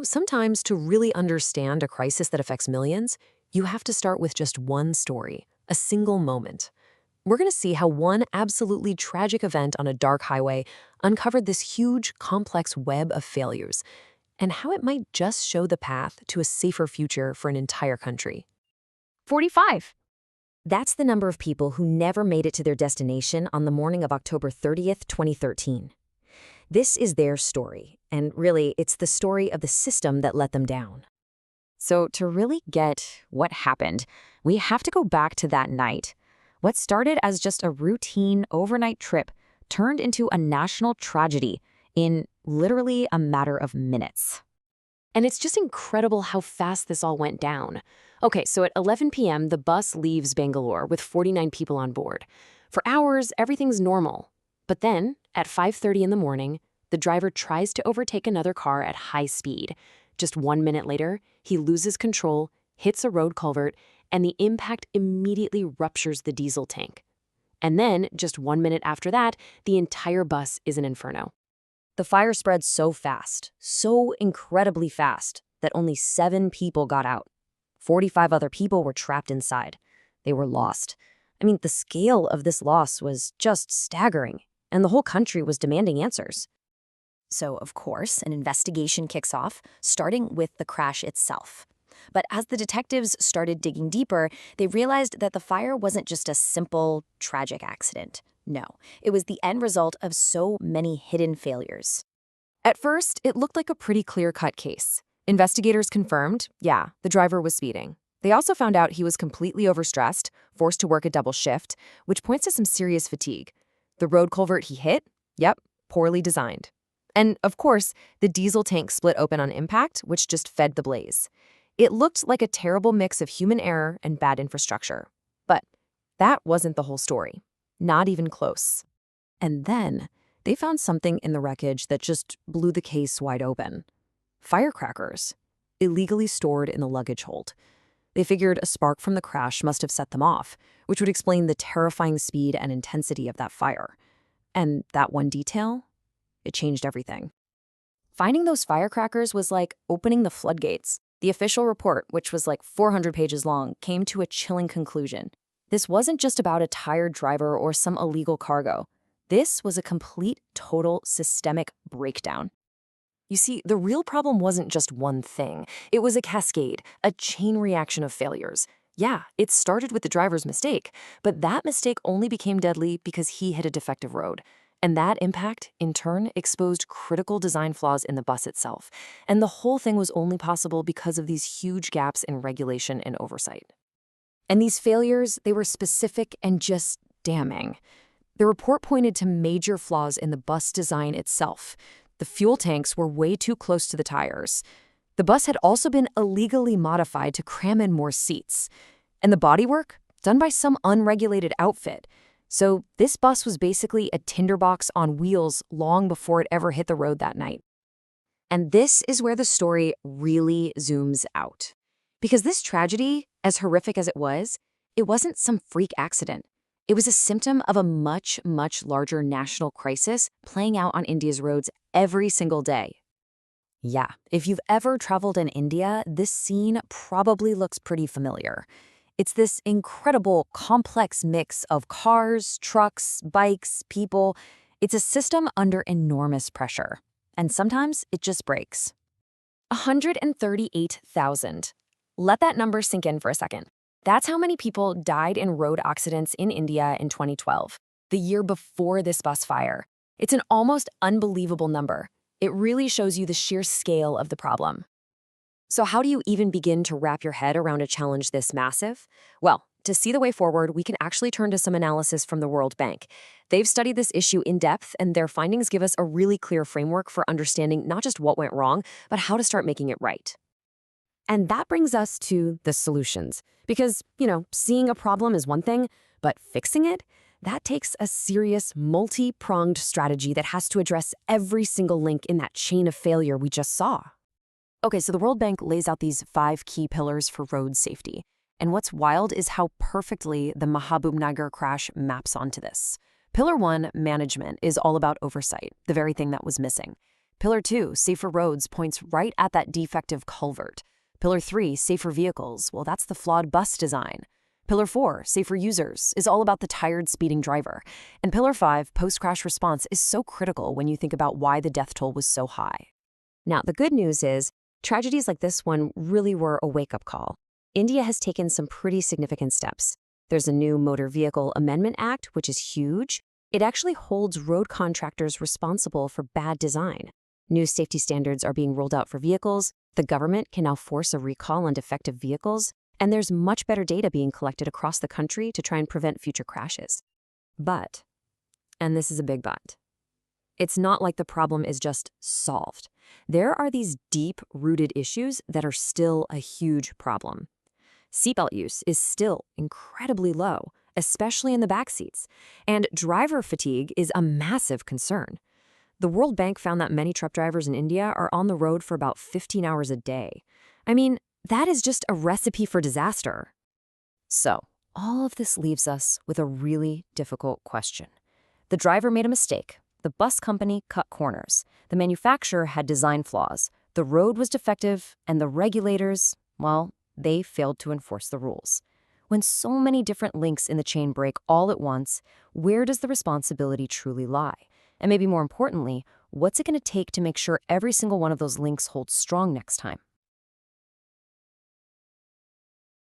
Sometimes to really understand a crisis that affects millions, you have to start with just one story, a single moment. We're going to see how one absolutely tragic event on a dark highway uncovered this huge, complex web of failures, and how it might just show the path to a safer future for an entire country. 45. That's the number of people who never made it to their destination on the morning of October 30th, 2013. This is their story, and really, it's the story of the system that let them down. So to really get what happened, we have to go back to that night. What started as just a routine overnight trip turned into a national tragedy in literally a matter of minutes. And it's just incredible how fast this all went down. Okay, so at 11 p.m., the bus leaves Bangalore with 49 people on board. For hours, everything's normal. But then, at 5:30 in the morning, the driver tries to overtake another car at high speed. Just 1 minute later, he loses control, hits a road culvert, and the impact immediately ruptures the diesel tank. And then, just 1 minute after that, the entire bus is an inferno. The fire spread so fast, so incredibly fast, that only 7 people got out. 45 other people were trapped inside. They were lost. I mean, the scale of this loss was just staggering, and the whole country was demanding answers. So, of course, an investigation kicks off, starting with the crash itself. But as the detectives started digging deeper, they realized that the fire wasn't just a simple, tragic accident. No, it was the end result of so many hidden failures. At first, it looked like a pretty clear-cut case. Investigators confirmed, the driver was speeding. They also found out he was completely overstressed, forced to work a double shift, which points to some serious fatigue. The road culvert he hit? Poorly designed. And, of course, the diesel tank split open on impact, which just fed the blaze. It looked like a terrible mix of human error and bad infrastructure. But that wasn't the whole story. Not even close. And then they found something in the wreckage that just blew the case wide open. Firecrackers, illegally stored in the luggage hold. They figured a spark from the crash must have set them off, which would explain the terrifying speed and intensity of that fire. And that one detail? It changed everything. Finding those firecrackers was like opening the floodgates. The official report, which was like 400 pages long, came to a chilling conclusion. This wasn't just about a tired driver or some illegal cargo. This was a complete, total, systemic breakdown. You see, the real problem wasn't just one thing. It was a cascade, a chain reaction of failures. Yeah, it started with the driver's mistake, but that mistake only became deadly because he hit a defective road. And that impact, in turn, exposed critical design flaws in the bus itself. And the whole thing was only possible because of these huge gaps in regulation and oversight. And these failures, they were specific and just damning. The report pointed to major flaws in the bus design itself. The fuel tanks were way too close to the tires. The bus had also been illegally modified to cram in more seats. And the bodywork, done by some unregulated outfit. So this bus was basically a tinderbox on wheels long before it ever hit the road that night. And this is where the story really zooms out. Because this tragedy, as horrific as it wasn't some freak accident. It was a symptom of a much, much larger national crisis playing out on India's roads every single day. Yeah, if you've ever traveled in India, this scene probably looks pretty familiar. It's this incredible, complex mix of cars, trucks, bikes, people. It's a system under enormous pressure. And sometimes it just breaks. 138,000. Let that number sink in for a second. That's how many people died in road accidents in India in 2012, the year before this bus fire. It's an almost unbelievable number. It really shows you the sheer scale of the problem. So how do you even begin to wrap your head around a challenge this massive? Well, to see the way forward, we can actually turn to some analysis from the World Bank. They've studied this issue in depth, and their findings give us a really clear framework for understanding not just what went wrong, but how to start making it right. And that brings us to the solutions. Because, seeing a problem is one thing, but fixing it, that takes a serious, multi-pronged strategy that has to address every single link in that chain of failure we just saw. Okay, so the World Bank lays out these 5 key pillars for road safety. And what's wild is how perfectly the Mahabubnagar crash maps onto this. Pillar 1, management, is all about oversight, the very thing that was missing. Pillar 2, safer roads, points right at that defective culvert. Pillar 3, safer vehicles, well, that's the flawed bus design. Pillar 4, safer users, is all about the tired speeding driver. And Pillar 5, post-crash response, is so critical when you think about why the death toll was so high. Now, the good news is, tragedies like this one really were a wake-up call. India has taken some pretty significant steps. There's a new Motor Vehicle Amendment Act, which is huge. It actually holds road contractors responsible for bad design. New safety standards are being rolled out for vehicles. The government can now force a recall on defective vehicles. And there's much better data being collected across the country to try and prevent future crashes. But, and this is a big but, it's not like the problem is just solved. There are these deep-rooted issues that are still a huge problem. Seatbelt use is still incredibly low, especially in the back seats, and driver fatigue is a massive concern. The World Bank found that many truck drivers in India are on the road for about 15 hours a day. I mean, that is just a recipe for disaster. So, all of this leaves us with a really difficult question. The driver made a mistake. The bus company cut corners. The manufacturer had design flaws. The road was defective, and the regulators, well, they failed to enforce the rules. When so many different links in the chain break all at once, where does the responsibility truly lie? And maybe more importantly, what's it going to take to make sure every single one of those links holds strong next time?